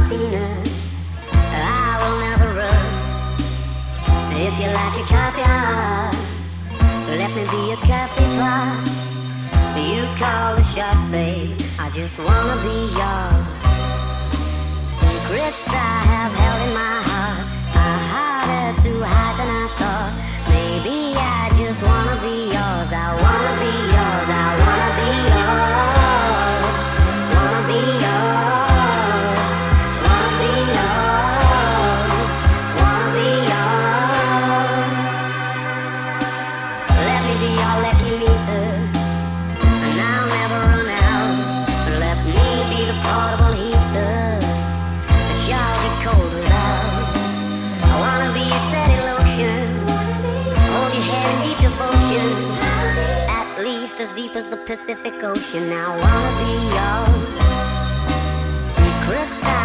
seen her, I will never rust. If you like your coffee hot, let me be a coffee pot. You call the shots, babe, I just wanna be yours. Secrets I have held in my heart are harder to hide than I thought. Maybe I just wanna be yours. I wanna be yours. I wanna be yours. Wanna be yours. Wanna be yours. Wanna be yours. Let me be your lucky meter, and I'll never run out. Let me be the portable heater that y'all get cold without. I wanna be a steady lotion, hold your hand in deep devotion, at least as deep as the Pacific Ocean. I wanna be your secret.